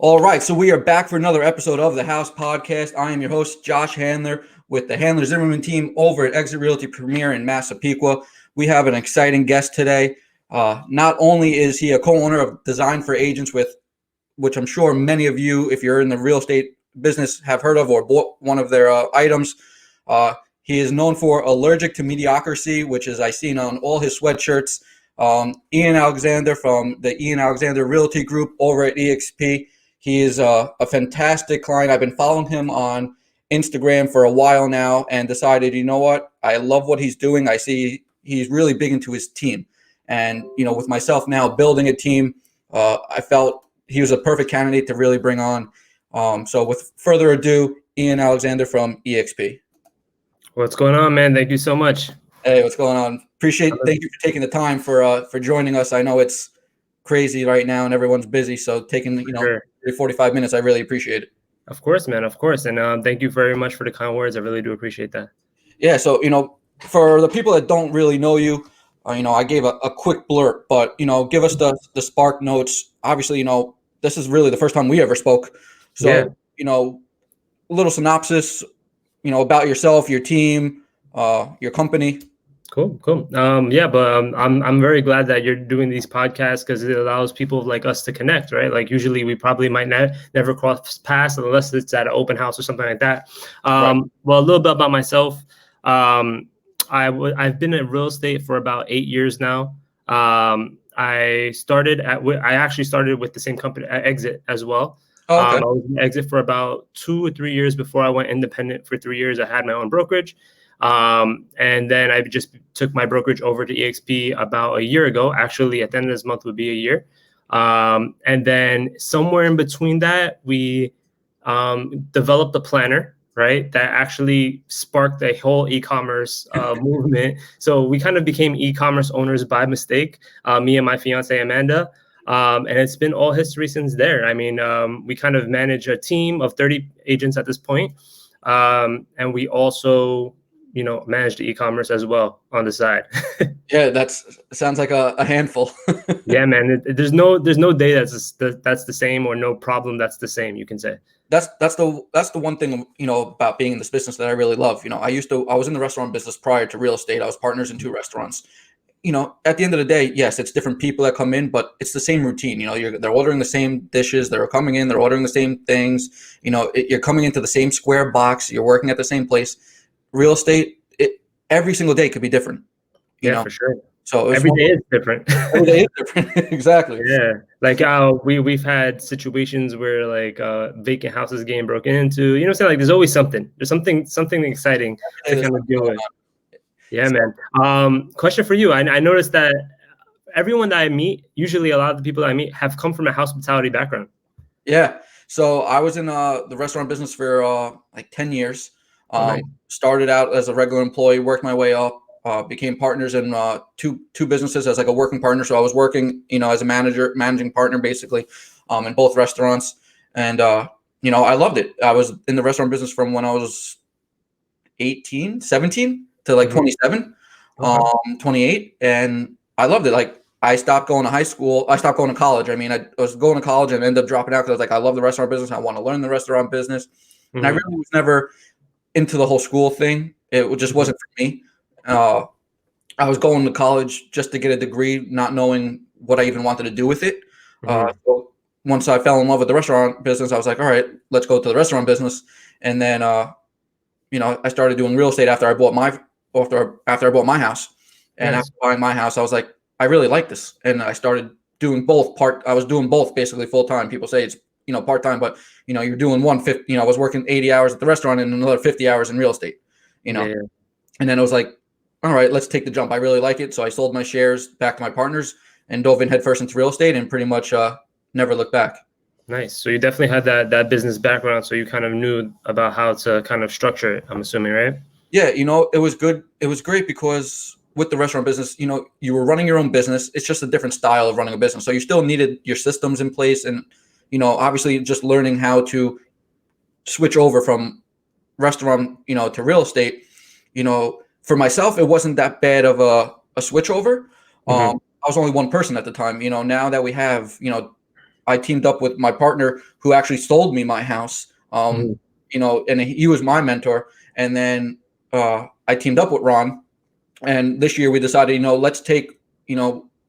All right, so we are back for another episode of the House Podcast. I am your host, Josh Handler, with the Handler Zimmerman team over at Exit Realty Premier in Massapequa. We have an exciting guest today. Not only is he a co-owner of Design for Agents, which I'm sure many of you, if you're in the real estate business, have heard of or bought one of their items. He is known for Allergic to Mediocrity, which is I seen on all his sweatshirts. Ian Alexander from the Ian Alexander Realty Group over at EXP. He is a fantastic client. I've been following him on Instagram for a while now and decided, you know what? I love what he's doing. I see he's really big into his team. And, with myself now building a team, I felt he was a perfect candidate to really bring on. So with further ado, Ian Alexander from EXP. What's going on, man? Thank you so much. Hey, what's going on? Thank you for taking the time for joining us. I know it's crazy right now and everyone's busy, so taking 45 minutes, I really appreciate it. Of course, man. Of course. And thank you very much for the kind words. I really do appreciate that. Yeah. So, for the people that don't really know you, I gave a quick blurb, but, give us the spark notes. Obviously, this is really the first time we ever spoke. So, a little synopsis, about yourself, your team, your company. Cool. I'm very glad that you're doing these podcasts because it allows people like us to connect, right? Like usually we probably might never cross paths unless it's at an open house or something like that. Right. Well, a little bit about myself. I've been in real estate for about 8 years now. I actually started with the same company at Exit as well. Oh, okay. I was in Exit for about 2 or 3 years before I went independent for 3 years. I had my own brokerage. And then I just took my brokerage over to EXP about a year ago. Actually, at the end of this month would be a year. And then somewhere in between that, we developed a planner, right? That actually sparked a whole e-commerce movement. So we kind of became e-commerce owners by mistake, me and my fiance, Amanda. And it's been all history since there. I mean, we kind of manage a team of 30 agents at this point. And we also manage the e-commerce as well on the side. Yeah, sounds like a handful. Yeah, man. There's no day that's the same, or no problem that's the same, you can say. That's the one thing, about being in this business that I really love. I was in the restaurant business prior to real estate. I was partners in 2 restaurants. At the end of the day, yes, it's different people that come in, but it's the same routine. They're ordering the same dishes. They're coming in, they're ordering the same things. You're coming into the same square box. You're working at the same place. Real estate, every single day could be different. Yeah, for sure. So every day is different. Every day is different. Exactly. Yeah, like we've had situations where like vacant houses getting broken into. You know what I'm saying? Like there's always something. There's something exciting to kind of deal with. Yeah, man. Question for you. I noticed that everyone that I meet, usually a lot of the people that I meet, have come from a hospitality background. Yeah. So I was in the restaurant business for like 10 years. Nice. Started out as a regular employee, worked my way up, became partners in two businesses as like a working partner. So I was working, as a managing partner, basically, in both restaurants. And, I loved it. I was in the restaurant business from when I was 17 to like 27, 28. And I loved it. Like I stopped going to high school. I stopped going to college. I mean, I was going to college and ended up dropping out because I was like, I love the restaurant business. I want to learn the restaurant business. And I really was never into the whole school thing. It just wasn't for me. I was going to college just to get a degree, not knowing what I even wanted to do with it. So once I fell in love with the restaurant business, I was like, all right, let's go to the restaurant business. And then, I started doing real estate after I bought my house. And after buying my house, I was like, I really like this. And I started doing both I was doing both basically full time. People say it's, part time, but you're doing 150, I was working 80 hours at the restaurant and another 50 hours in real estate, And then I was like, all right, let's take the jump. I really like it. So I sold my shares back to my partners and dove in headfirst into real estate and pretty much never looked back. Nice. So you definitely had that business background. So you kind of knew about how to kind of structure it, I'm assuming, right? Yeah. It was good. It was great because with the restaurant business, you were running your own business. It's just a different style of running a business. So you still needed your systems in place and, obviously just learning how to switch over from restaurant, to real estate. For myself, it wasn't that bad of a switch over. I was only one person at the time. Now that we have, I teamed up with my partner who actually sold me my house. Mhm. And he was my mentor. And then I teamed up with Ron. And this year we decided, let's take,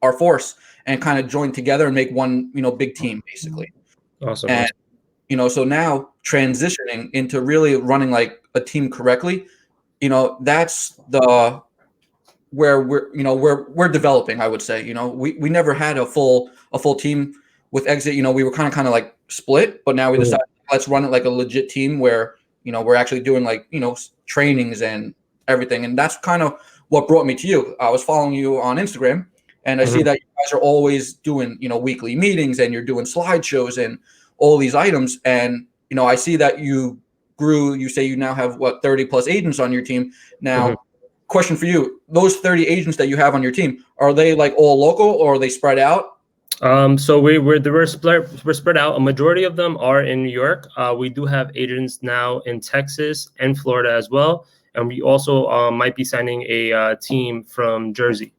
our force and kind of join together and make one, big team basically. Awesome. And, so now transitioning into really running like a team correctly, that's the where we're developing, I would say. We never had a full team with Exit. We were kind of like split, but now we Mhm. decided let's run it like a legit team where we're actually doing like trainings and everything. And that's kind of what brought me to you. I was following you on Instagram, and I see Mhm. that you guys are always doing weekly meetings, and you're doing slideshows and all these items. And I see that you grew. You say you now have 30 plus agents on your team Mhm. now. Question for you: those 30 agents that you have on your team, are they like all local, or are they spread out? So we're spread out. A majority of them are in New York. We do have agents now in Texas and Florida as well, and we also might be signing a team from Jersey.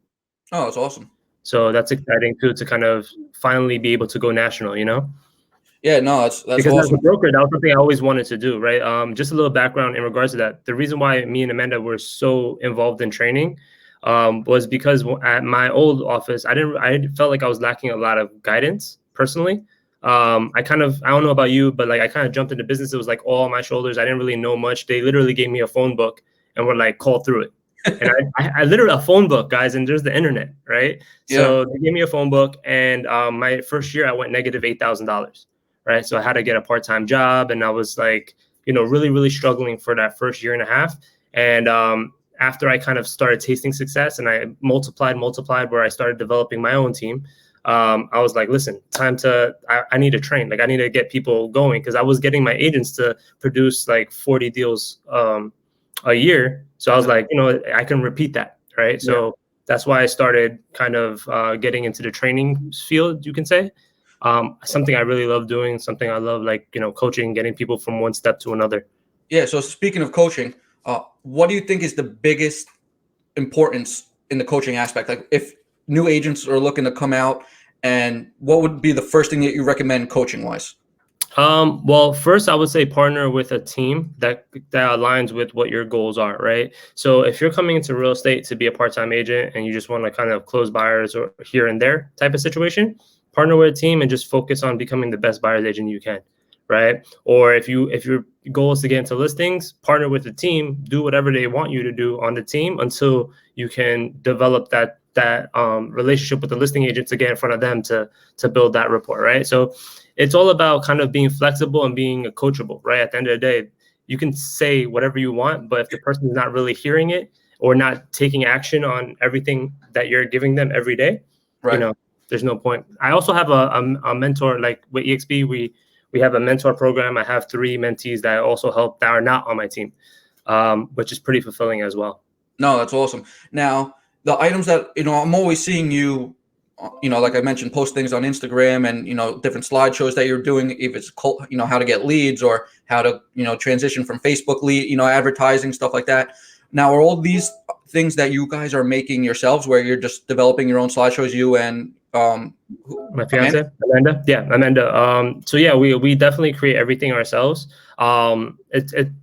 Oh, that's awesome. So that's exciting too, to kind of finally be able to go national. Yeah, no, that's Because as a awesome. broker, that was something I always wanted to do, right? Just a little background in regards to that. The reason why me and Amanda were so involved in training was because at my old office, I felt like I was lacking a lot of guidance personally. I don't know about you, but like I kind of jumped into business. It was like all on my shoulders. I didn't really know much. They literally gave me a phone book and were like, call through it. And I literally, a phone book, guys, and there's the internet, right? Yeah, So they gave me a phone book, and my first year I went negative $8,000. Right. So I had to get a part-time job, and I was like, really, really struggling for that first year and a half. And after I kind of started tasting success and I multiplied, where I started developing my own team, I was like, listen, I need to train. Like I need to get people going, because I was getting my agents to produce like 40 deals a year. So I was like, I can repeat that. Right. yeah, So that's why I started kind of getting into the training field, you can say. Something I really love doing, something I love, like, coaching, getting people from one step to another. yeah. So speaking of coaching, what do you think is the biggest importance in the coaching aspect? Like if new agents are looking to come out, and what would be the first thing that you recommend coaching wise? Well, first I would say partner with a team that aligns with what your goals are, right? So if you're coming into real estate to be a part-time agent and you just want to kind of close buyers or here and there type of situation, partner with a team and just focus on becoming the best buyer's agent you can, right? Or if your goal is to get into listings, partner with the team, do whatever they want you to do on the team until you can develop that relationship with the listing agent to get in front of them to build that rapport, right? So it's all about kind of being flexible and being coachable, right? At the end of the day, you can say whatever you want, but if the person is not really hearing it or not taking action on everything that you're giving them every day, Right. there's no point. I also have a mentor, like with EXP, we have a mentor program. I have 3 mentees that I also help that are not on my team, which is pretty fulfilling as well. No, that's awesome. Now, the items that, I'm always seeing you, like I mentioned, post things on Instagram and, different slideshows that you're doing, if it's, how to get leads or how to, transition from Facebook lead, advertising, stuff like that. Now, are all these things that you guys are making yourselves, where you're just developing your own slideshows, you and My Amanda? fiance, Amanda. Yeah, Amanda. So yeah, we definitely create everything ourselves. The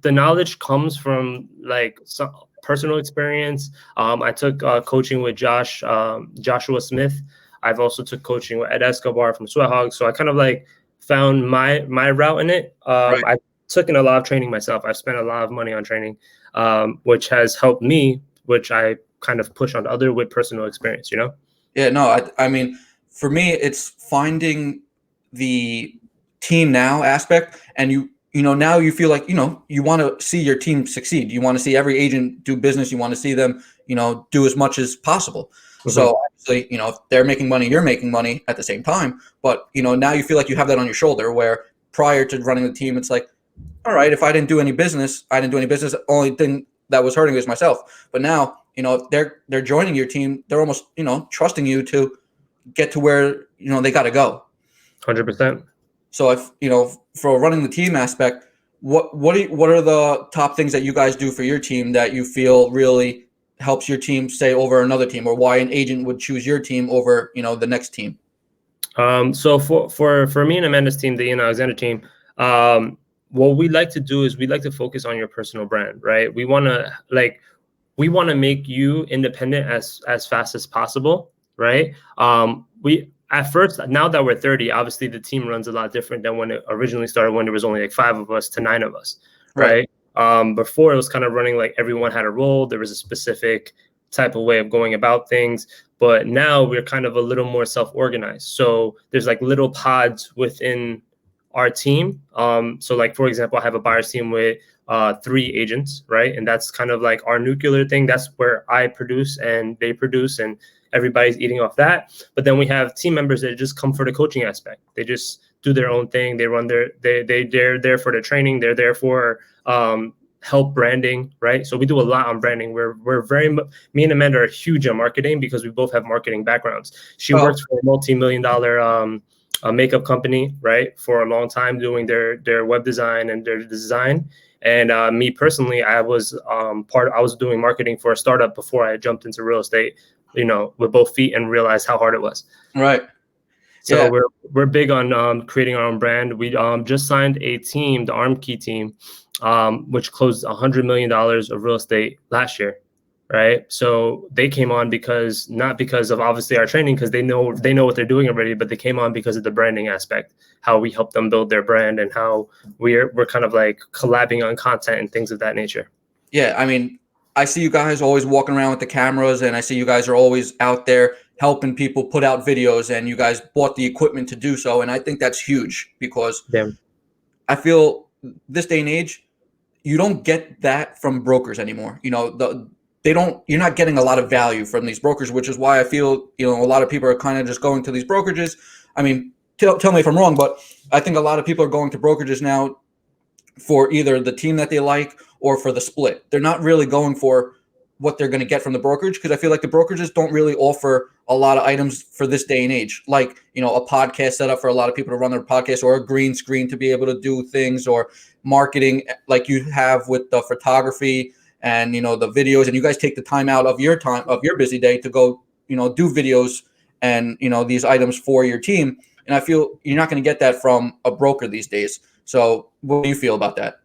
knowledge comes from like some personal experience. I took coaching with Joshua Smith. I've also took coaching with Ed Escobar from Sweat Hog. So I kind of like found my route in it. Right. I took in a lot of training myself. I've spent a lot of money on training, which has helped me, which I kind of push on other with personal experience. Yeah, no, I mean, for me, it's finding the team now aspect, and now you feel like, you want to see your team succeed. You want to see every agent do business. You want to see them, do as much as possible. Mhm. So obviously, if they're making money, you're making money at the same time. But, now you feel like you have that on your shoulder, where prior to running the team, it's like, all right, if I didn't do any business, I didn't do any business. The only thing that was hurting was myself. But now, if they're joining your team, they're almost, trusting you to get to where, they got to go. 100%. So if, for running the team aspect, what are the top things that you guys do for your team that you feel really helps your team stay over another team, or why an agent would choose your team over, the next team? So for me and Amanda's team, the Ian Alexander team, what we like to do is we like to focus on your personal brand, right? We want to make you independent as fast as possible, right? We at first, now that we're 30, obviously the team runs a lot different than when it originally started, when there was only like 5 of us to 9 of us, Right. right? Before, it was kind of running like everyone had a role. There was a specific type of way of going about things. But now we're kind of a little more self-organized. So there's like little pods within our team. So like, for example, I have a buyer's team with 3 agents, right? And that's kind of like our nuclear thing. That's where I produce and they produce, and everybody's eating off that. But then we have team members that just come for the coaching aspect. They just do their own thing. They run they're there for the training. They're there for help branding, right? So we do a lot on branding. We're very me and Amanda are huge on marketing because we both have marketing backgrounds. She works for a multi-million-dollar a makeup company, right, for a long time, doing their web design and their design. And me personally, I was doing marketing for a startup before I jumped into real estate, with both feet, and realized how hard it was. Right. So Yeah. we're big on creating our own brand. We just signed a team, the ArmKey team, which closed $100 million of real estate last year. Right. So they came on not because of obviously our training, because they know what they're doing already, but they came on because of the branding aspect, how we help them build their brand, and how we're kind of like collabing on content and things of that nature. Yeah. I mean, I see you guys always walking around with the cameras, and I see you guys are always out there helping people put out videos, and you guys bought the equipment to do so. And I think that's huge because I feel this day and age, you don't get that from brokers anymore. You're not getting a lot of value from these brokers, which is why I feel, a lot of people are kind of just going to these brokerages. I mean, tell me if I'm wrong, but I think a lot of people are going to brokerages now for either the team that they like or for the split. They're not really going for what they're going to get from the brokerage, because I feel like the brokerages don't really offer a lot of items for this day and age, like, a podcast setup for a lot of people to run their podcast, or a green screen to be able to do things, or marketing like you have with the photography and, the videos. And you guys take the time out of your busy day to go, do videos and, these items for your team. And I feel you're not going to get that from a broker these days. So what do you feel about that?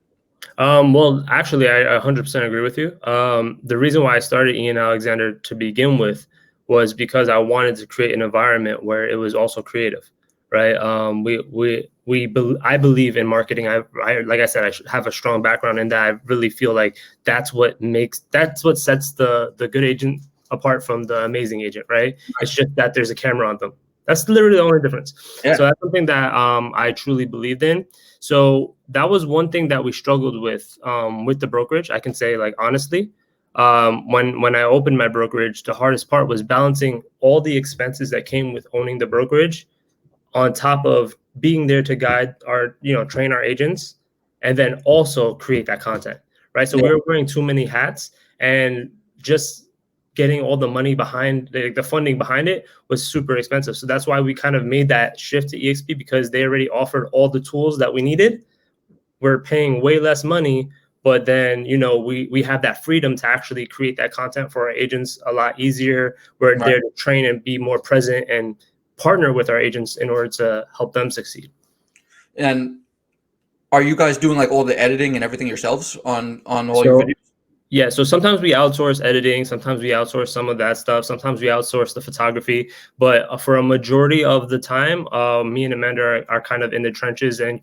Well, actually, I 100% agree with you. The reason why I started Ian Alexander to begin with was because I wanted to create an environment where it was also creative, right? I believe in marketing. I like I said, I have a strong background in that. I really feel like that's what sets the good agent apart from the amazing agent, right? It's just that there's a camera on them. That's literally the only difference. Yeah. So that's something that I truly believed in. So that was one thing that we struggled with the brokerage. I can say, like, honestly, when I opened my brokerage, the hardest part was balancing all the expenses that came with owning the brokerage, on top of being there to guide train our agents, and then also create that content, right? So we were wearing too many hats, and just getting all the money behind the funding behind it was super expensive. So that's why we kind of made that shift to EXP, because they already offered all the tools that we needed. We're paying way less money, but then, we have that freedom to actually create that content for our agents a lot easier. We're there to train and be more present and partner with our agents in order to help them succeed. And are you guys doing like all the editing and everything yourselves on all your videos? Yeah, so sometimes we outsource editing, sometimes we outsource some of that stuff, sometimes we outsource the photography, but for a majority of the time, me and Amanda are kind of in the trenches and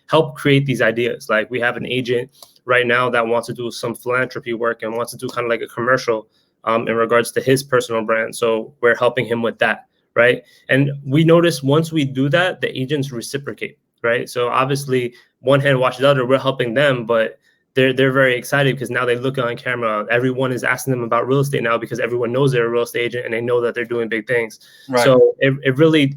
help create these ideas. Like, we have an agent right now that wants to do some philanthropy work and wants to do kind of like a commercial in regards to his personal brand. So we're helping him with that, right? And we notice once we do that, the agents reciprocate, right? So obviously, one hand washes the other. We're helping them, but they're very excited because now they look on camera. Everyone is asking them about real estate now because everyone knows they're a real estate agent and they know that they're doing big things. Right. So it really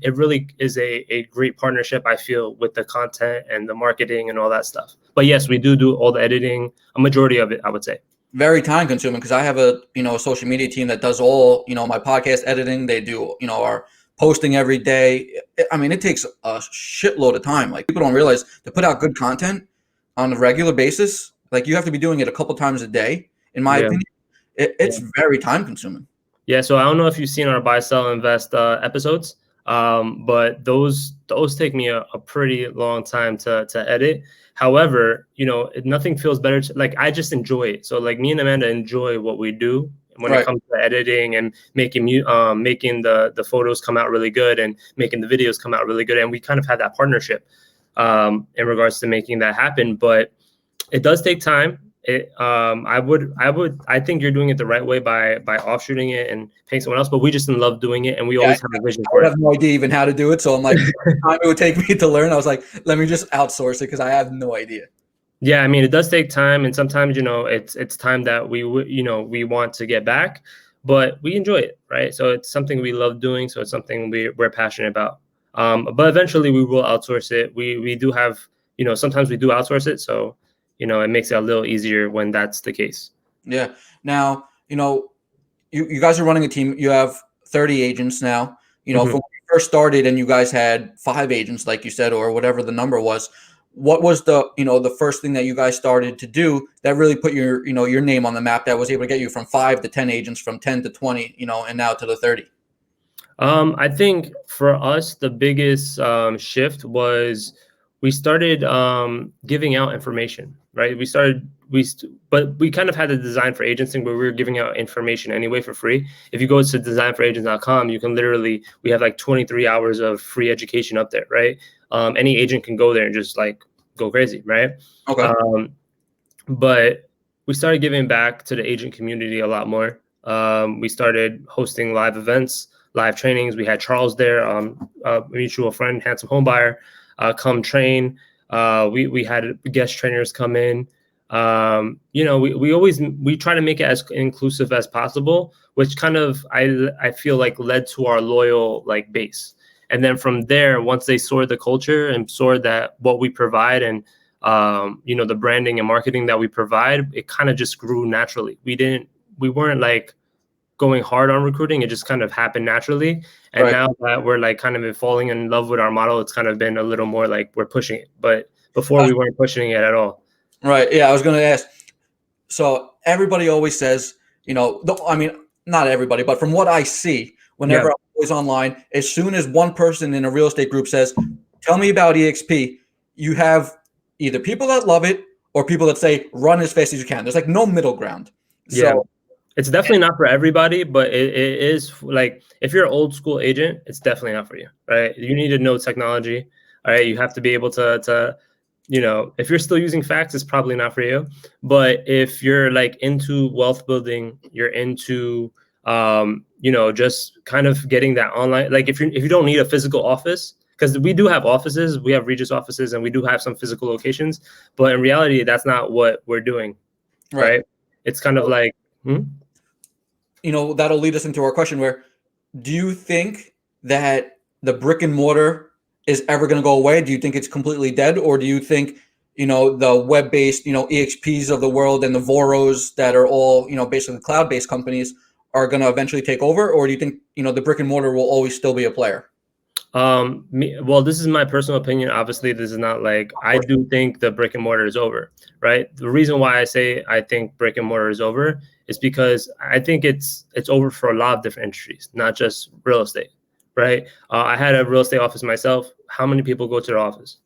is a great partnership, I feel, with the content and the marketing and all that stuff. But yes, we do all the editing, a majority of it, I would say. Very time consuming, because I have a social media team that does all my podcast editing. They do our posting every day. I mean, it takes a shitload of time. Like, people don't realize, to put out good content on a regular basis, like, you have to be doing it a couple times a day. In my opinion, it's very time consuming. Yeah. So I don't know if you've seen our buy, sell, invest episodes. But those take me a pretty long time to edit. However, nothing feels better like I just enjoy it. So like me and Amanda enjoy what we do when it Right. comes to editing and making the photos come out really good and making the videos come out really good. And we kind of had that partnership in regards to making that happen. But it does take time. I think you're doing it the right way by offshooting it and paying someone else, but we just love doing it, and we always have a vision I for it. have no idea even how to do it. So I'm like, the time it would take me to learn, I was like, let me just outsource it because I have no idea. Yeah, I mean, it does take time, and sometimes it's time that we want to get back, but we enjoy it, right? So it's something we love doing, so it's something we're passionate about. But eventually we will outsource it. We do have, sometimes we do outsource it, so it makes it a little easier when that's the case. Yeah. Now, you guys are running a team. You have 30 agents now. From when you first started and you guys had 5 agents, like you said, or whatever the number was, what was the first thing that you guys started to do that really put your name on the map that was able to get you from 5 to 10 agents, from 10 to 20, and now to the 30? I think for us, the biggest shift was we started giving out information, right? But we kind of had a design for agency where we were giving out information anyway for free. If you go to designforagents.com, you can we have like 23 hours of free education up there, right? Any agent can go there and just like go crazy, right? Okay. But we started giving back to the agent community a lot more. We started hosting live events, live trainings. We had Charles there, a mutual friend, handsome homebuyer, come train. We had guest trainers come in. We try to make it as inclusive as possible, which kind of I feel like led to our loyal like base. And then from there, once they saw the culture and saw that what we provide and the branding and marketing that we provide, it kind of just grew naturally. We weren't like going hard on recruiting. It just kind of happened naturally. And Right. now that we're like kind of falling in love with our model, it's kind of been a little more like we're pushing it. But before we weren't pushing it at all. Right. Yeah, I was going to ask. So everybody always says, I mean, not everybody, but from what I see, whenever I'm always online, as soon as one person in a real estate group says, "Tell me about EXP," you have either people that love it or people that say, "Run as fast as you can." There's like no middle ground. Yeah. So It's definitely not for everybody, but it is like if you're an old school agent, it's definitely not for you, right? You need to know technology. All right. You have to be able to if you're still using fax, it's probably not for you. But if you're like into wealth building, you're into just kind of getting that online. Like if you don't need a physical office, because we do have offices, we have Regis offices, and we do have some physical locations, but in reality, that's not what we're doing, right? It's kind of like. That'll lead us into our question where, do you think that the brick and mortar is ever going to go away? Do you think it's completely dead? Or do you think, the web-based, EXPs of the world and the Voros that are all, basically cloud-based companies are going to eventually take over? Or do you think, the brick and mortar will always still be a player? Well, this is my personal opinion. Obviously, this is not like I do think the brick and mortar is over, right? The reason why I say I think brick and mortar is over is because I think it's over for a lot of different industries, not just real estate, right? I had a real estate office myself. How many people go to their office,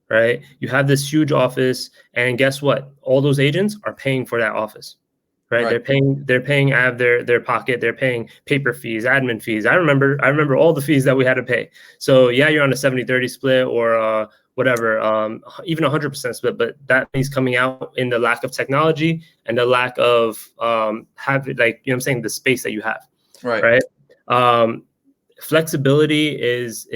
right? You have this huge office, and guess what? All those agents are paying for that office. Right. They're paying out of their pocket. They're paying paper fees, admin fees. I remember all the fees that we had to pay. So yeah, you're on a 70-30 split or whatever, even 100% split, but that is coming out in the lack of technology and the lack of the space that you have. Right. Flexibility is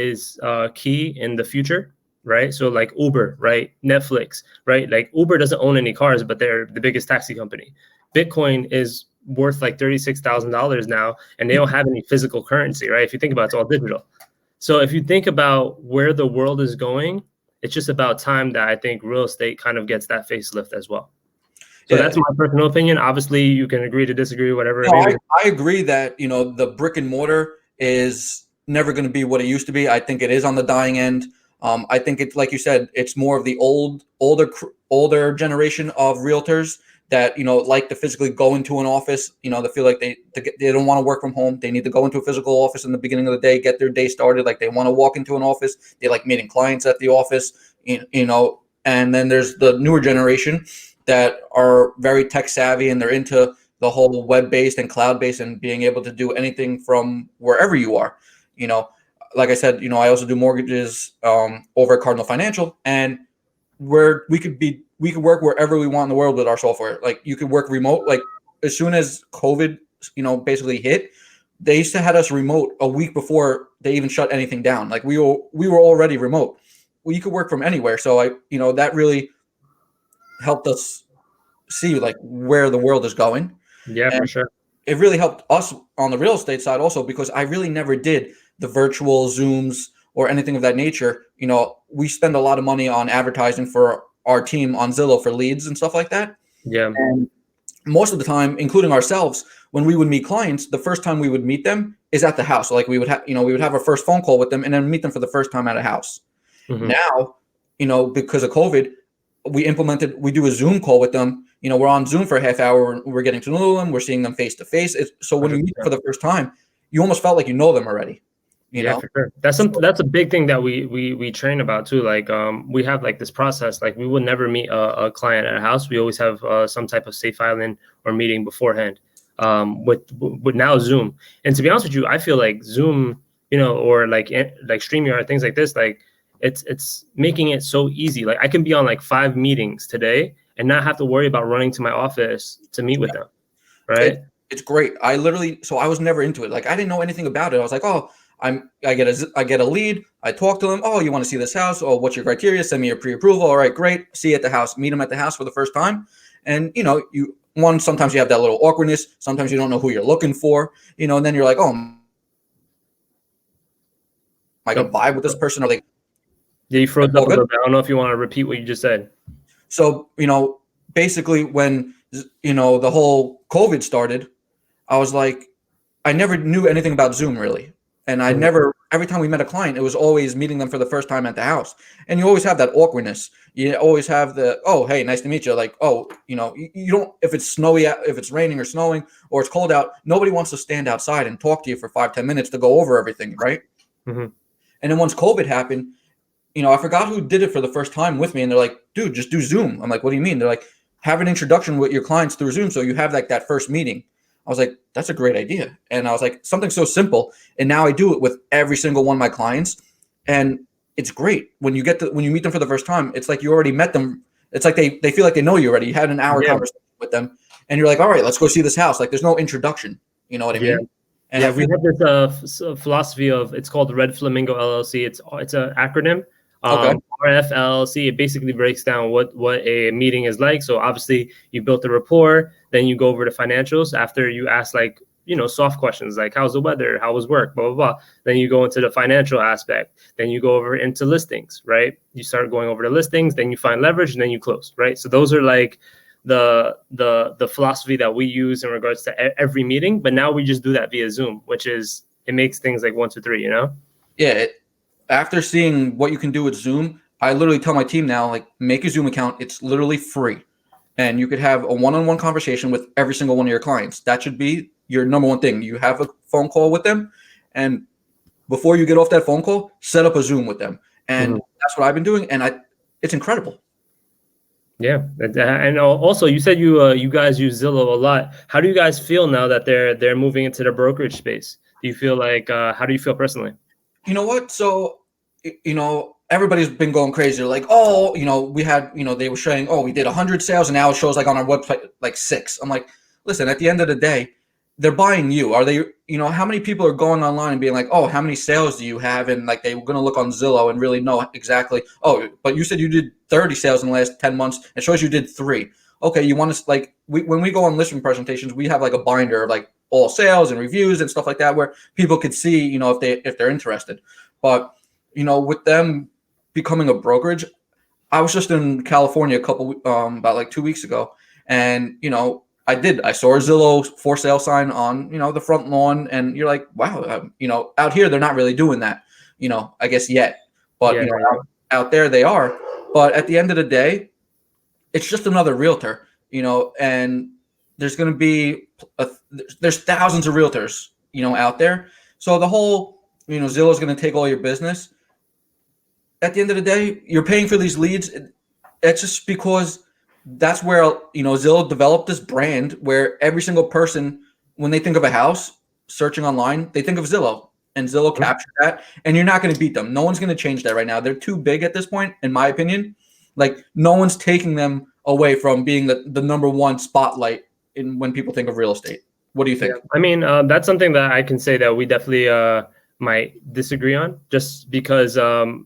key in the future. Right. So like Uber, right? Netflix, right? Like Uber doesn't own any cars, but they're the biggest taxi company. Bitcoin is worth like $36,000 now, and they don't have any physical currency, right? If you think about it, it's all digital. So if you think about where the world is going, it's just about time that I think real estate kind of gets that facelift as well. So that's my personal opinion. Obviously, you can agree to disagree, whatever. No, I agree that, the brick and mortar is never going to be what it used to be. I think it is on the dying end. I think it's like you said, it's more of the older generation of realtors that, like to physically go into an office, they feel like they don't want to work from home. They need to go into a physical office in the beginning of the day, get their day started. Like they want to walk into an office. They like meeting clients at the office, and then there's the newer generation that are very tech savvy and they're into the whole web-based and cloud-based and being able to do anything from wherever you are. Like I said, I also do mortgages over at Cardinal Financial, and where we could work wherever we want in the world with our software. Like you could work remote. Like as soon as COVID, basically hit, they used to have us remote a week before they even shut anything down. Like we were already remote. Well, you could work from anywhere. So that really helped us see like where the world is going. Yeah, And for sure. it really helped us on the real estate side also, because I really never did the virtual Zooms or anything of that nature. We spend a lot of money on advertising for our team on Zillow for leads and stuff like that. Yeah. And most of the time, including ourselves, when we would meet clients, the first time we would meet them is at the house. So like we would have our first phone call with them and then meet them for the first time at a house. Mm-hmm. Now, because of COVID, we do a Zoom call with them. We're on Zoom for a half hour. We're getting to know them. We're seeing them face to face. So when you meet them for the first time, you almost felt like you know them already. Yeah, for sure. That's a big thing that we train about too. Like we have like this process. Like we would never meet a client at a house. We always have some type of safe island or meeting beforehand. With now Zoom. And to be honest with you, I feel like Zoom, or like StreamYard, things like this, like it's making it so easy. Like I can be on like 5 meetings today and not have to worry about running to my office to meet with them. Right. It's great. I was never into it. Like I didn't know anything about it. I was like, oh, I get a lead. I talk to them. Oh, you want to see this house? Oh, what's your criteria? Send me your pre-approval. All right, great. See you at the house. Meet them at the house for the first time. And sometimes you have that little awkwardness. Sometimes you don't know who you're looking for. And then you're like, oh, am I gonna vibe with this person? Or like, yeah, you froze up a little bit. I don't know if you want to repeat what you just said. So basically, when the whole COVID started, I was like, I never knew anything about Zoom really. And every time we met a client, it was always meeting them for the first time at the house. And you always have that awkwardness. You always have oh, hey, nice to meet you. Like, oh, you don't, if it's snowy, if it's raining or snowing or it's cold out, nobody wants to stand outside and talk to you for 5-10 minutes to go over everything. Right. Mm-hmm. And then once COVID happened, I forgot who did it for the first time with me. And they're like, dude, just do Zoom. I'm like, what do you mean? They're like, have an introduction with your clients through Zoom. So you have like that first meeting. I was like, that's a great idea. And I was like, something so simple. And now I do it with every single one of my clients. And it's great. When you meet them for the first time, it's like you already met them. It's like they feel like they know you already. You had an hour conversation with them. And you're like, all right, let's go see this house. Like there's no introduction. You know what I mean? And we have this philosophy of, it's called Red Flamingo LLC. It's an acronym. Okay. RFLLC, it basically breaks down what a meeting is like. So obviously you built a rapport, then you go over to financials after you ask like, soft questions like how's the weather, how was work, blah, blah, blah. Then you go into the financial aspect, then you go over into listings, right? You start going over to listings, then you find leverage, and then you close, right? So those are like the philosophy that we use in regards to every meeting, but now we just do that via Zoom, which is, it makes things like 1, 2, 3, Yeah. After seeing what you can do with Zoom, I literally tell my team now, like, make a Zoom account. It's literally free. And you could have a one-on-one conversation with every single one of your clients. That should be your number one thing. You have a phone call with them. And before you get off that phone call, set up a Zoom with them. And that's what I've been doing. And it's incredible. Yeah. And also you said you guys use Zillow a lot. How do you guys feel now that they're moving into the brokerage space? Do you feel like, how do you feel personally? You know what? So, everybody's been going crazy. They're like, oh, we had, they were showing, oh, we did 100 sales and now it shows like on our website, like 6. I'm like, listen, at the end of the day, they're buying you. Are they, how many people are going online and being like, oh, how many sales do you have? And like, they're going to look on Zillow and really know exactly, oh, but you said you did 30 sales in the last 10 months. It shows you did 3. Okay. You want to like, when we go on listing presentations, we have like a binder of like all sales and reviews and stuff like that, where people could see, if they're interested. But, with them becoming a brokerage, I was just in California about like 2 weeks ago. And, I saw a Zillow for sale sign on, the front lawn, and you're like, wow, out here, they're not really doing that, I guess yet, but out there they are. But at the end of the day, it's just another realtor. and there's going to be there's thousands of realtors, out there. So the whole, Zillow is going to take all your business. At the end of the day, you're paying for these leads. It's just because that's where, Zillow developed this brand where every single person, when they think of a house searching online, they think of Zillow, and Zillow captured that. And you're not going to beat them. No one's going to change that right now. They're too big at this point, in my opinion. Like, no one's taking them away from being the number one spotlight when people think of real estate. What do you think? Yeah. I mean, that's something that I can say that we definitely might disagree on, just because,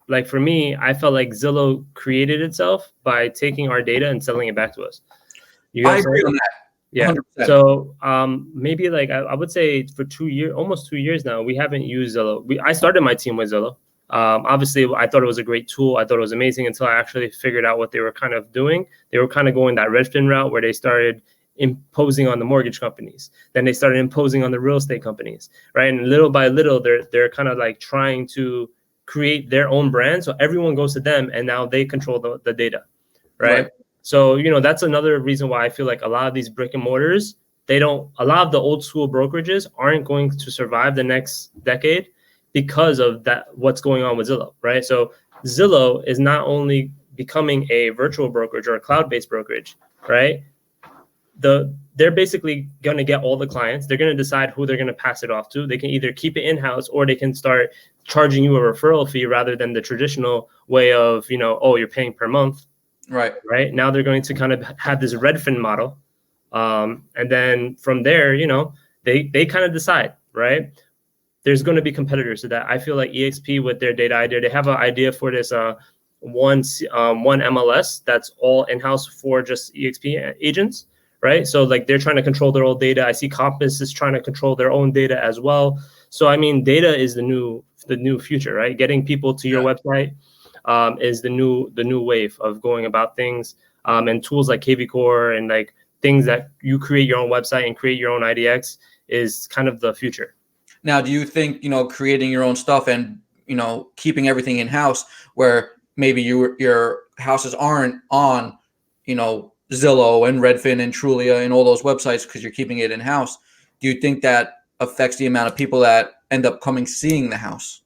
like, for me, I felt like Zillow created itself by taking our data and selling it back to us. I agree on that. Yeah. 100%. So maybe like I would say for almost 2 years now, we haven't used Zillow. I started my team with Zillow. Obviously, I thought it was a great tool. I thought it was amazing until I actually figured out what they were kind of doing. They were kind of going that Redfin route where they started imposing on the mortgage companies. Then they started imposing on the real estate companies, right? And little by little, they're kind of like trying to create their own brand. So everyone goes to them, and now they control the data, right? So, that's another reason why I feel like a lot of these brick and mortars, a lot of the old school brokerages aren't going to survive the next decade because of that, what's going on with Zillow, right? So Zillow is not only becoming a virtual brokerage or a cloud-based brokerage, right? They're basically going to get all the clients. They're going to decide who they're going to pass it off to. They can either keep it in-house, or they can start charging you a referral fee rather than the traditional way of, you're paying per month. Right. Now they're going to kind of have this Redfin model. And then from there, they kind of decide, right? There's going to be competitors to that. I feel like EXP with their data idea, they have an idea for this one MLS that's all in-house for just EXP agents, right? So like they're trying to control their own data. I see Compass is trying to control their own data as well. So I mean, data is the new future, right? Getting people to your website is the new wave of going about things, and tools like KV Core and like things that you create your own website and create your own IDX is kind of the future. Now, do you think, creating your own stuff and, keeping everything in house, where maybe your houses aren't on, Zillow and Redfin and Trulia and all those websites because you're keeping it in house, do you think that affects the amount of people that end up seeing the house?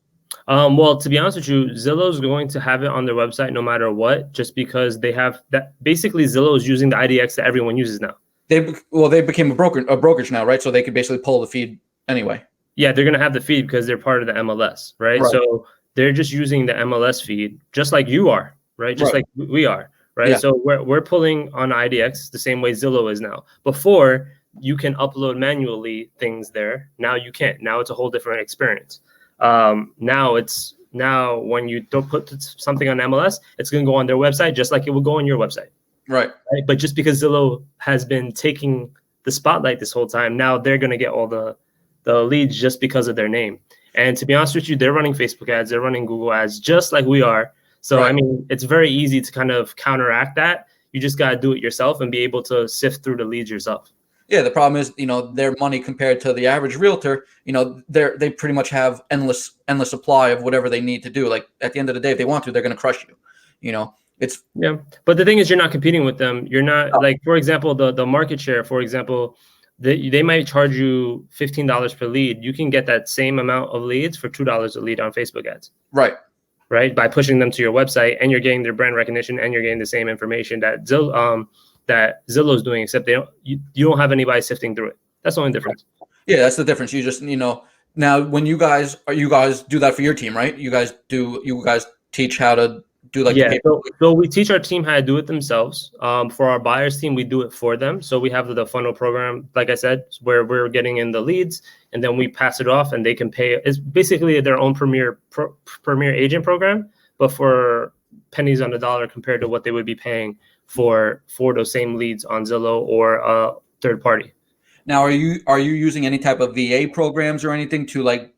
Well, to be honest with you, Zillow is going to have it on their website no matter what, just because they have that. Basically, Zillow is using the IDX that everyone uses now. They became a brokerage now, right? So they could basically pull the feed anyway. Yeah, they're going to have the feed because they're part of the MLS, right? So they're just using the MLS feed, just like you are, right? Just like we are, right? Yeah. So we're pulling on IDX the same way Zillow is now. Before, you can upload manually things there. Now you can't. Now it's a whole different experience. Now when you don't put something on MLS, it's going to go on their website just like it will go on your website. Right. But just because Zillow has been taking the spotlight this whole time, now they're going to get all the leads just because of their name. And to be honest with you, they're running Facebook ads, they're running Google ads, just like we are. So, I mean, it's very easy to kind of counteract that. You just got to do it yourself and be able to sift through the leads yourself. Yeah, the problem is, their money compared to the average realtor, they pretty much have endless supply of whatever they need to do. Like at the end of the day, if they want to, they're going to crush you. But the thing is, you're not competing with them. You're not like, for example, the market share, for example, they might charge you $15 per lead. You can get that same amount of leads for $2 a lead on Facebook ads. Right. By pushing them to your website, and you're getting their brand recognition, and you're getting the same information that Zillow is doing, except you don't have anybody sifting through it. That's the only difference. Yeah, that's the difference. You just, now when you guys do that for your team, right? You guys teach how to do like so we teach our team how to do it themselves. For our buyers team, we do it for them. So we have the funnel program, like I said, where we're getting in the leads, and then we pass it off, and they can pay. It's basically their own premier agent program, but for pennies on the dollar compared to what they would be paying for those same leads on Zillow or a third party. Now, are you using any type of VA programs or anything to like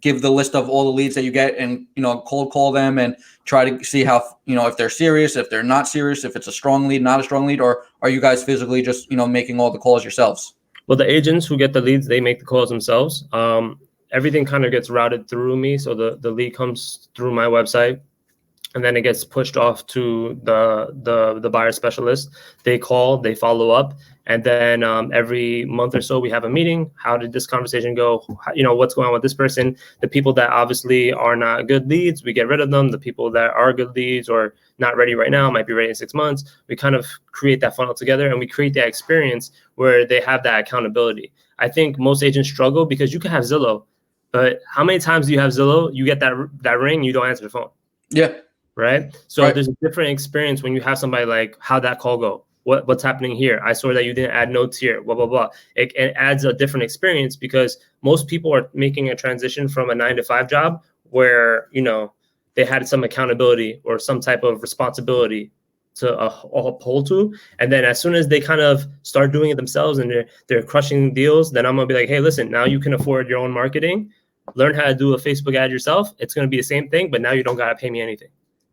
give the list of all the leads that you get and, cold call them and try to see how, if they're serious, if they're not serious, if it's a strong lead, not a strong lead, or are you guys physically just, making all the calls yourselves? Well, the agents who get the leads, they make the calls themselves. Everything kind of gets routed through me. So the lead comes through my website. and then it gets pushed off to the buyer specialist. They call, they follow up, and then every month or so we have a meeting. How did this conversation go? What's going on with this person? The people that obviously are not good leads, we get rid of them. The people that are good leads or not ready right now, might be ready in 6 months. We kind of create that funnel together, and we create that experience where they have that accountability. I think most agents struggle because you can have Zillow, but how many times do you have Zillow? You get that ring, you don't answer the phone. Yeah. Right. So Right. there's a different experience when you have somebody like, how'd that call go? What's happening here? I saw that you didn't add notes here, blah, blah, blah. It adds a different experience because most people are making a transition from a 9-to-5 job where, they had some accountability or some type of responsibility to uphold to. And then as soon as they kind of start doing it themselves and they're crushing deals, then I'm going to be like, hey, listen, now you can afford your own marketing. Learn how to do a Facebook ad yourself. It's going to be the same thing, but now you don't got to pay me anything.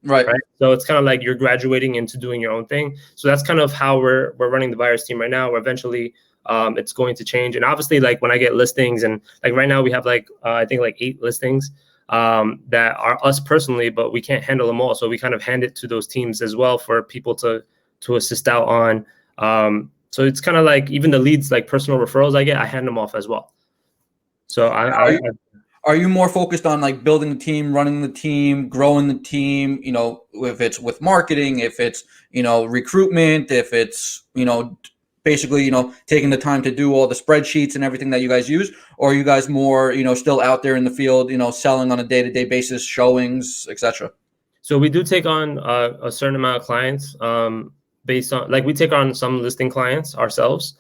Right. So it's kind of like you're graduating into doing your own thing. So that's kind of how we're running the buyers team right now. Where eventually it's going to change. And obviously, like when I get listings, and like right now we have like I think like 8 listings that are us personally, but we can't handle them all. So we kind of hand it to those teams as well for people to assist out on. So it's kind of like even the leads, like personal referrals I get, I hand them off as well. So Are you more focused on like building the team, running the team, growing the team, if it's with marketing, if it's, recruitment, if it's, basically, taking the time to do all the spreadsheets and everything that you guys use? Or are you guys more, still out there in the field, selling on a day-to-day basis, showings, etc.? So we do take on a certain amount of clients based on, like, we take on some listing clients ourselves,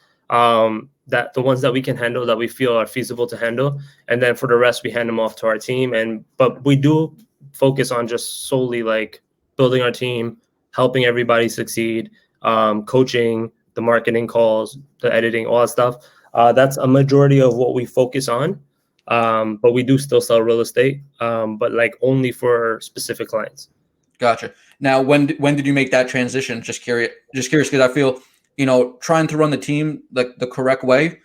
that the ones that we can handle, that we feel are feasible to handle. And then for the rest, we hand them off to our team. But we do focus on just solely like building our team, helping everybody succeed, coaching, the marketing calls, the editing, all that stuff. That's a majority of what we focus on. But we do still sell real estate, but like only for specific clients. Gotcha. Now, when did you make that transition? Just curious because I feel, trying to run the team like the correct way,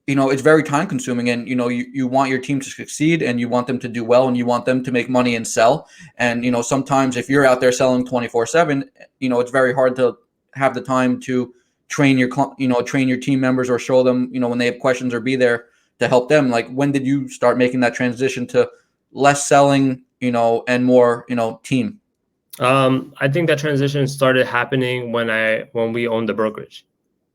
it's very time consuming, and, you want your team to succeed, and you want them to do well, and you want them to make money and sell. And, sometimes if you're out there selling 24/7, it's very hard to have the time to train your team members or show them, when they have questions, or be there to help them. Like, when did you start making that transition to less selling, and more, team? I think that transition started happening when we owned the brokerage,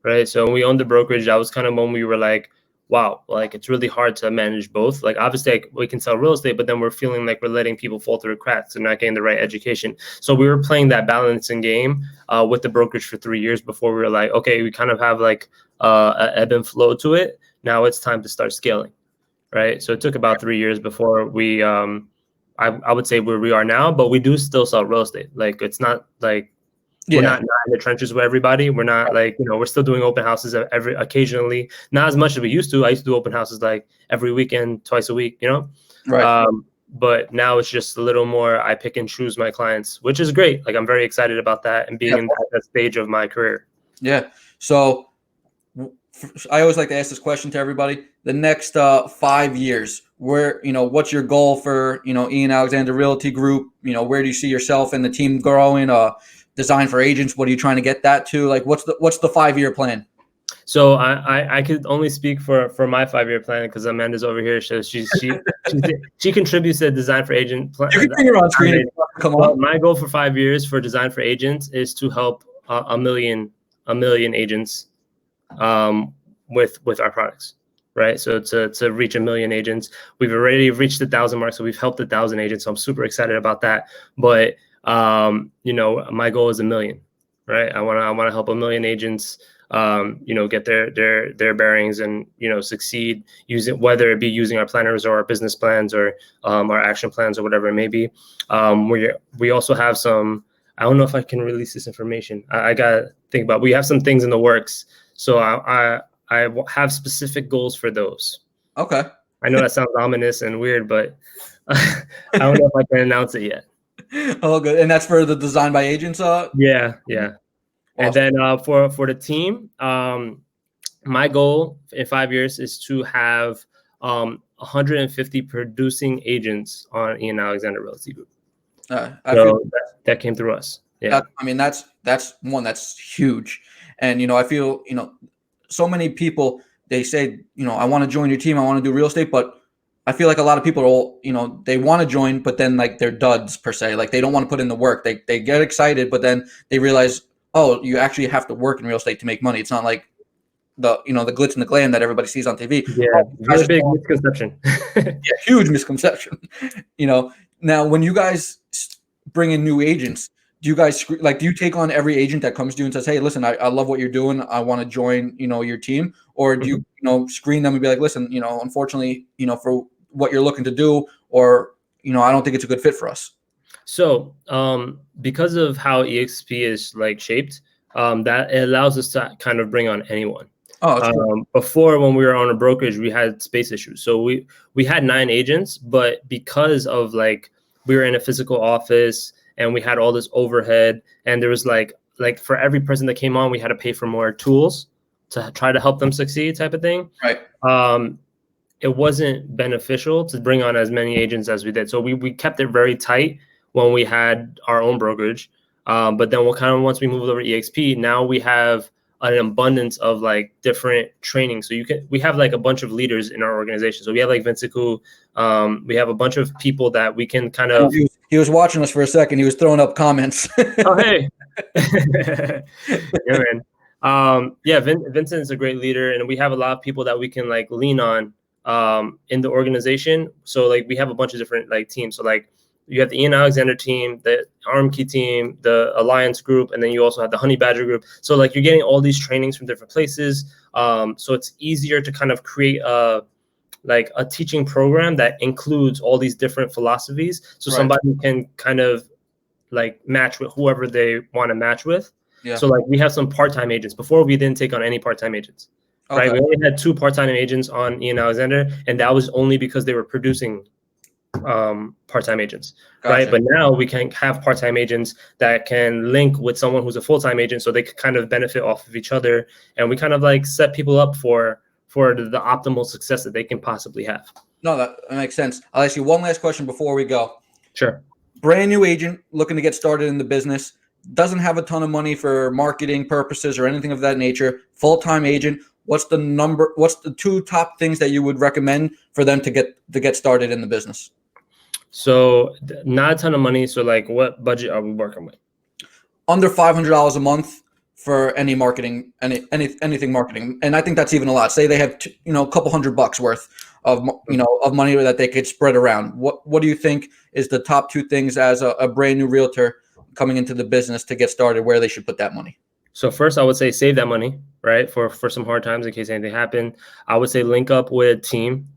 right? So when we owned the brokerage, that was kind of when we were like, wow, like it's really hard to manage both. Like obviously like, we can sell real estate, but then we're feeling like we're letting people fall through the cracks and not getting the right education. So we were playing that balancing game with the brokerage for 3 years before we were like, okay, we kind of have like an ebb and flow to it. Now it's time to start scaling, right? So it took about 3 years before we I would say where we are now, but we do still sell real estate. Like it's not like we're not in the trenches with everybody. We're not like, we're still doing open houses occasionally, not as much as we used to. I used to do open houses like every weekend, twice a week, Right. But now it's just a little more, I pick and choose my clients, which is great. Like I'm very excited about that and being in that stage of my career. Yeah. So I always like to ask this question to everybody. The next 5 years, where, what's your goal for, Ian Alexander Realty Group? Where do you see yourself and the team growing? Design for agents, what are you trying to get that to? Like, what's the 5-year plan? So I could only speak for my 5-year plan because Amanda's over here. So she contributes to Design for Agent plan. You can bring her on screen. Come on. My goal for 5 years for Design for Agents is to help a million agents with our products, right? So to reach 1 million agents. We've already reached the 1,000 mark, so we've helped 1,000 agents. So I'm super excited about that. But my goal is 1 million, right? I want to help 1 million agents, get their bearings and, succeed using, whether it be using our planners or our business plans or our action plans or whatever it may be. We also have some, I don't know if I can release this information. I gotta think about, we have some things in the works. So I have specific goals for those. Okay. I know that sounds ominous and weird, but I don't know if I can announce it yet. Oh, good. And that's for the Design by Agents? Yeah. Awesome. And then for the team, my goal in 5 years is to have 150 producing agents on Ian Alexander Realty Group. I feel So that came through us. Yeah. that. I mean, that's one that's huge, and I feel so many people, they say, I want to join your team, I want to do real estate, but I feel like a lot of people are all, they want to join, but then like they're duds per se. Like they don't want to put in the work. They get excited, but then they realize, oh, you actually have to work in real estate to make money. It's not like the glitz and the glam that everybody sees on TV. Yeah. Oh, Very big misconception. yeah, huge misconception. you know, Now when you guys bring in new agents, do you guys like, do you take on every agent that comes to you and says, hey, listen, I love what you're doing, I want to join, your team? Or do you, Mhm. screen them and be like, listen, unfortunately, for what you're looking to do, or, I don't think it's a good fit for us? So, because of how EXP is like shaped, that it allows us to kind of bring on anyone. Oh, that's cool. Before, when we were on a brokerage, we had space issues. So we had 9 agents, but because of like we were in a physical office and we had all this overhead, and there was like for every person that came on, we had to pay for more tools to try to help them succeed, type of thing. Right. It wasn't beneficial to bring on as many agents as we did. So we kept it very tight when we had our own brokerage. But then once we moved over to EXP, now we have an abundance of like different training. So we have like a bunch of leaders in our organization. So we have like Vinciku, we have a bunch of people that we can kind of. He was watching us for a second. He was throwing up comments. Oh, hey. Yeah, man. Yeah, Vincent is a great leader, and we have a lot of people that we can like lean on in the organization. So like we have a bunch of different like teams. So like you have the Ian Alexander team, the Armkey team, the Alliance group, and then you also have the Honey Badger group. So like you're getting all these trainings from different places. So it's easier to kind of create a teaching program that includes all these different philosophies. So Right. somebody can kind of like match with whoever they want to match with. Yeah. So like we have some part-time agents. Before, we didn't take on any part-time agents. Okay. Right. We only had 2 part-time agents on Ian Alexander, and that was only because they were producing part-time agents. Gotcha. Right. But now we can have part-time agents that can link with someone who's a full-time agent, so they can kind of benefit off of each other, and we kind of like set people up for the optimal success that they can possibly have. No, that makes sense. I'll ask you one last question before we go. Sure. Brand new agent looking to get started in the business, doesn't have a ton of money for marketing purposes or anything of that nature. Full-time agent. What's the 2 top things that you would recommend for them to get started in the business? So not a ton of money. So like, what budget are we working with? Under $500 a month for any marketing, anything marketing, and I think that's even a lot. Say they have a couple $100 worth of of money that they could spread around. What do you think is the top 2 things as a brand new realtor coming into the business to get started, where they should put that money? So first, I would say save that money, right, for some hard times in case anything happened. I would say link up with a team,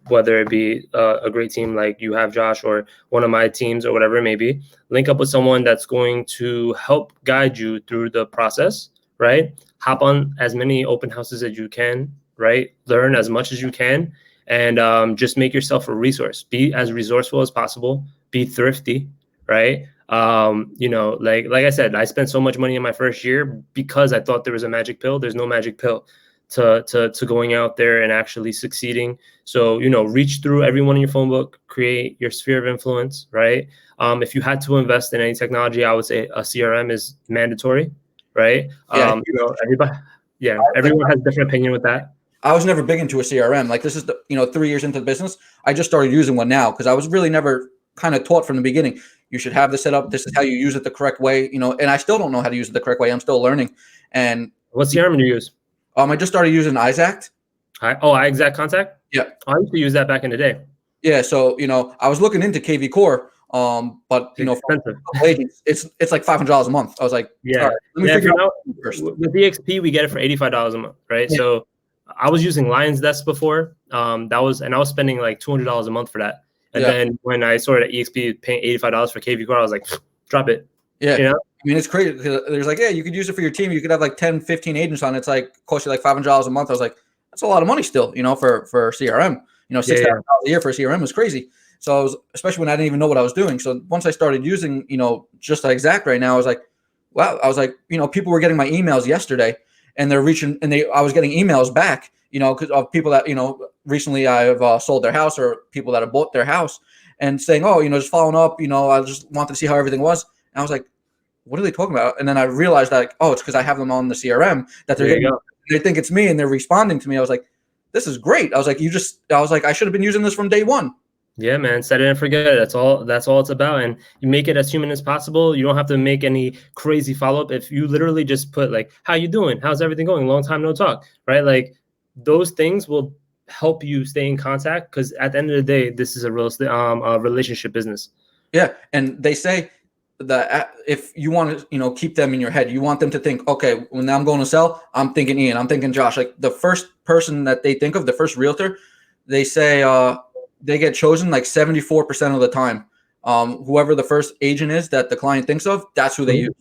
whether it be a great team like you have, Josh, or one of my teams, or whatever it may be. Link up with someone that's going to help guide you through the process, right? Hop on as many open houses as you can, right? Learn as much as you can, and just make yourself a resource. Be as resourceful as possible. Be thrifty, right? Like I said, I spent so much money in my first year because I thought there was a magic pill. There's no magic pill to going out there and actually succeeding. So, reach through everyone in your phone book, create your sphere of influence, right? If you had to invest in any technology, I would say a CRM is mandatory, right? Yeah. Everyone has a different opinion with that. I was never big into a CRM. Like, this is 3 years into the business. I just started using one now because I was really never kind of taught from the beginning. You should have this set up. This is how you use it the correct way, and I still don't know how to use it the correct way. I'm still learning. And what CRM do you use? I just started using Izact. iExact Contact? Yeah. I used to use that back in the day. Yeah. So, I was looking into KV Core, but expensive. Agents, it's like $500 a month. I was like, yeah. All right, let me figure out first. With EXP, we get it for $85 a month, right? Yeah. So I was using Lion's Desk before. I was spending like $200 a month for that. And then when I started at EXP paying $85 for KV Core, I was like, drop it. Yeah. I mean, it's crazy because there's like, yeah, you could use it for your team. You could have like 10, 15 agents on it. It's like cost you like $500 a month. I was like, that's a lot of money still, for CRM. $6,000 a year for a CRM was crazy. So I was, especially when I didn't even know what I was doing. So once I started using, just like Exact right now, I was like, wow. I was like, people were getting my emails yesterday, and they're reaching, and I was getting emails back, because of people that, recently I've sold their house, or people that have bought their house. and saying, oh, just following up, I just wanted to see how everything was. And I was like, what are they talking about? And then I realized that, oh, it's because I have them on the CRM that they think it's me and they're responding to me. I was like, this is great. I was like, I should have been using this from day one. Yeah, man, set it and forget it. That's all it's about. And you make it as human as possible. You don't have to make any crazy follow-up. If you literally just put like, how you doing? How's everything going? Long time no talk, right? Like those things will help you stay in contact, because at the end of the day, this is a relationship business. Yeah. And they say that if you want to, keep them in your head, you want them to think, okay, when I'm going to sell, I'm thinking Ian, I'm thinking Josh. Like the first person that they think of, the first realtor, they say they get chosen like 74% of the time. Whoever the first agent is that the client thinks of, that's who they use.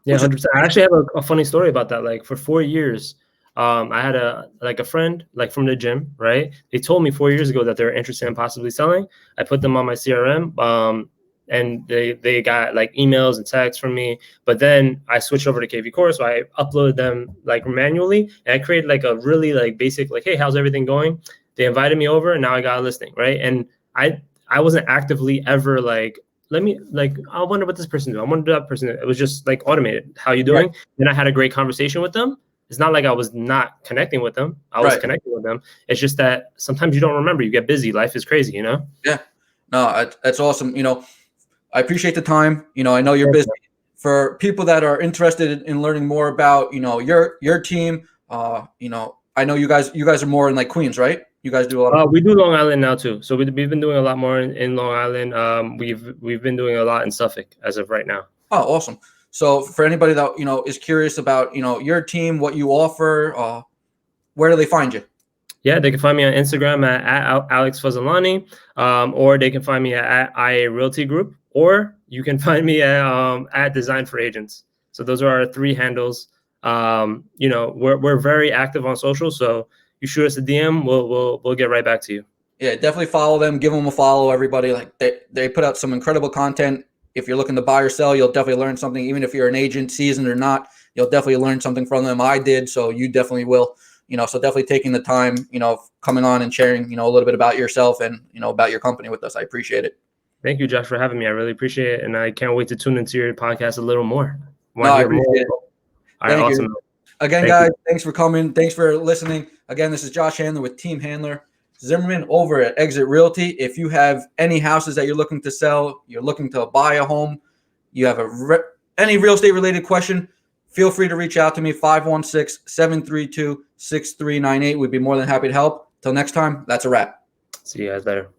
Yeah, 100%. I actually have a funny story about that. Like for 4 years, I had a friend like from the gym, right? They told me 4 years ago that they're interested in possibly selling. I put them on my CRM, and they got like emails and texts from me. But then I switched over to KV Core, so I uploaded them like manually, and I created like a really like basic like, hey, how's everything going? They invited me over, and now I got a listing, right? And I wasn't actively ever like, let me like, I wonder what this person do. I wonder that person. It was just like automated. How you doing? Right. Then I had a great conversation with them. It's not like I was not connecting with them. I was connecting with them. It's just that sometimes you don't remember. You get busy. Life is crazy, Yeah. No, that's awesome. I appreciate the time. I know you're busy. For people that are interested in learning more about, your team, I know you guys are more in like Queens, right? You guys do a lot. We do Long Island now too. So we've been doing a lot more in Long Island. We've been doing a lot in Suffolk as of right now. Oh, awesome. So for anybody that, is curious about, your team, what you offer, where do they find you? Yeah, they can find me on Instagram at Alex Fazelani, or they can find me at IA Realty Group, or you can find me at Design for Agents. So those are our 3 handles. We're very active on social, so you shoot us a DM, we'll get right back to you. Yeah, definitely follow them. Give them a follow, everybody. Like they put out some incredible content. If you're looking to buy or sell, you'll definitely learn something. Even if you're an agent, seasoned or not, you'll definitely learn something from them. I did, so you definitely will. So definitely taking the time, coming on and sharing, a little bit about yourself and, about your company with us. I appreciate it. Thank you, Josh, for having me. I really appreciate it. And I can't wait to tune into your podcast a little more. I appreciate it. All right, Thank awesome. You. Again, guys, thanks for coming. Thanks for listening. Again, this is Josh Handler with Team Handler Zimmerman over at Exit Realty. If you have any houses that you're looking to sell, you're looking to buy a home, you have any real estate related question, feel free to reach out to me, 516-732-6398. We'd be more than happy to help. Till next time, that's a wrap. See you guys later.